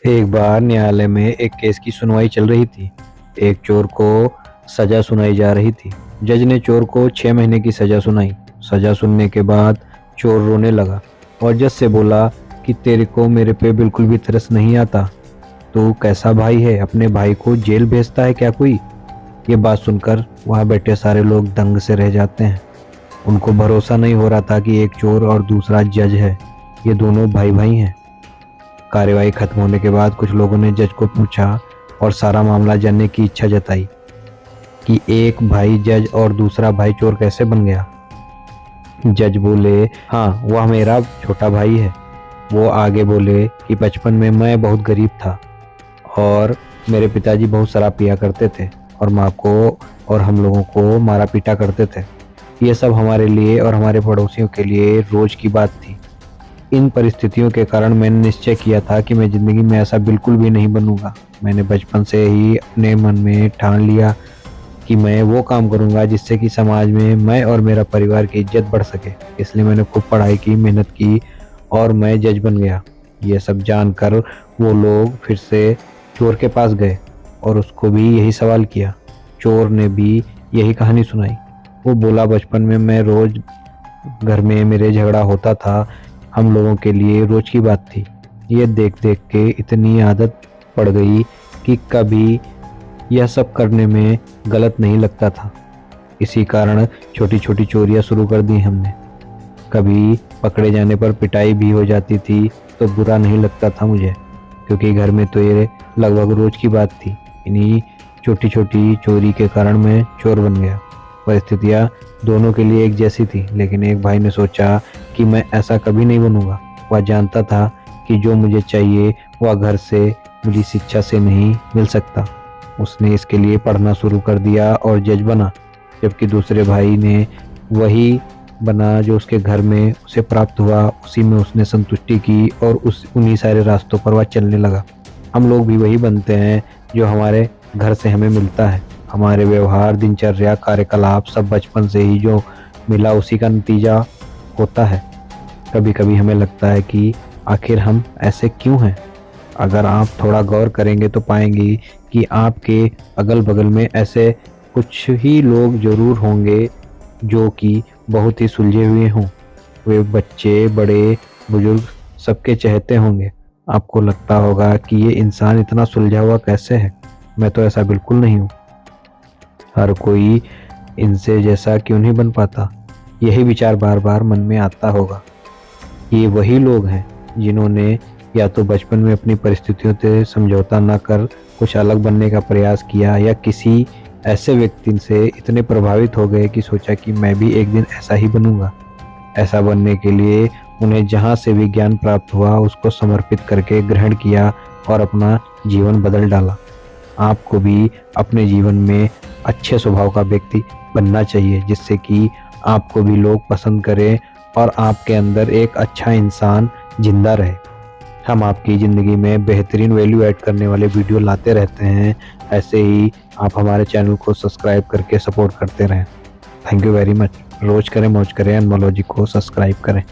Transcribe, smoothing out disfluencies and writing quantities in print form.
एक बार न्यायालय में एक केस की सुनवाई चल रही थी। एक चोर को सजा सुनाई जा रही थी। जज ने चोर को 6 महीने की सजा सुनाई। सजा सुनने के बाद चोर रोने लगा और जज से बोला कि तेरे को मेरे पे बिल्कुल भी तरस नहीं आता। तू कैसा भाई है, अपने भाई को जेल भेजता है क्या कोई? ये बात सुनकर वहां बैठे सारे लोग दंग से रह जाते हैं। उनको भरोसा नहीं हो रहा था कि एक चोर और दूसरा जज है, ये दोनों भाई भाई हैं। कार्यवाही खत्म होने के बाद कुछ लोगों ने जज को पूछा और सारा मामला जानने की इच्छा जताई कि एक भाई जज और दूसरा भाई चोर कैसे बन गया। जज बोले, हाँ, वह मेरा छोटा भाई है। वो आगे बोले कि बचपन में मैं बहुत गरीब था और मेरे पिताजी बहुत शराब पिया करते थे और माँ को और हम लोगों को मारा पीटा करते थे। ये सब हमारे लिए और हमारे पड़ोसियों के लिए रोज की बात थी। इन परिस्थितियों के कारण मैंने निश्चय किया था कि मैं जिंदगी में ऐसा बिल्कुल भी नहीं बनूंगा। मैंने बचपन से ही अपने मन में ठान लिया कि मैं वो काम करूंगा जिससे कि समाज में मैं और मेरा परिवार की इज्जत बढ़ सके। इसलिए मैंने खूब पढ़ाई की, मेहनत की और मैं जज बन गया। ये सब जानकर वो लोग फिर से चोर के पास गए और उसको भी यही सवाल किया। चोर ने भी यही कहानी सुनाई। वो बोला, बचपन में मैं रोज घर में मेरे झगड़ा होता था, हम लोगों के लिए रोज की बात थी। ये देख देख के इतनी आदत पड़ गई कि कभी यह सब करने में गलत नहीं लगता था। इसी कारण छोटी छोटी चोरियां शुरू कर दी हमने। कभी पकड़े जाने पर पिटाई भी हो जाती थी तो बुरा नहीं लगता था मुझे, क्योंकि घर में तो ये लगभग रोज की बात थी। इन्हीं छोटी छोटी चोरी के कारण मैं चोर बन गया। परिस्थितियाँ दोनों के लिए एक जैसी थी, लेकिन एक भाई ने सोचा कि मैं ऐसा कभी नहीं बनूंगा। वह जानता था कि जो मुझे चाहिए वह घर से मिली शिक्षा से नहीं मिल सकता। उसने इसके लिए पढ़ना शुरू कर दिया और जज बना, जबकि दूसरे भाई ने वही बना जो उसके घर में उसे प्राप्त हुआ। उसी में उसने संतुष्टि की और उन्हीं सारे रास्तों पर वह चलने लगा। हम लोग भी वही बनते हैं जो हमारे घर से हमें मिलता है। हमारे व्यवहार, दिनचर्या, कार्यकलाप सब बचपन से ही जो मिला उसी का नतीजा होता है। कभी कभी हमें लगता है कि आखिर हम ऐसे क्यों हैं। अगर आप थोड़ा गौर करेंगे तो पाएंगे कि आपके अगल बगल में ऐसे कुछ ही लोग जरूर होंगे जो कि बहुत ही सुलझे हुए हों। वे बच्चे, बड़े, बुजुर्ग सबके चहेते होंगे। आपको लगता होगा कि ये इंसान इतना सुलझा हुआ कैसे है, मैं तो ऐसा बिल्कुल नहीं हूँ। हर कोई इनसे जैसा क्यों नहीं बन पाता। यही विचार बार बार मन में आता होगा। ये वही लोग हैं जिन्होंने या तो बचपन में अपनी परिस्थितियों से समझौता न कर कुछ अलग बनने का प्रयास किया, या किसी ऐसे व्यक्ति से इतने प्रभावित हो गए कि सोचा कि मैं भी एक दिन ऐसा ही बनूंगा। ऐसा बनने के लिए उन्हें जहाँ से भी ज्ञान प्राप्त हुआ उसको समर्पित करके ग्रहण किया और अपना जीवन बदल डाला। आपको भी अपने जीवन में अच्छे स्वभाव का व्यक्ति बनना चाहिए, जिससे कि आपको भी लोग पसंद करें और आपके अंदर एक अच्छा इंसान जिंदा रहे। हम आपकी ज़िंदगी में बेहतरीन वैल्यू ऐड करने वाले वीडियो लाते रहते हैं। ऐसे ही आप हमारे चैनल को सब्सक्राइब करके सपोर्ट करते रहें। Thank you very much. रोज करें, मौज करें, एनमोलॉजी को सब्सक्राइब करें।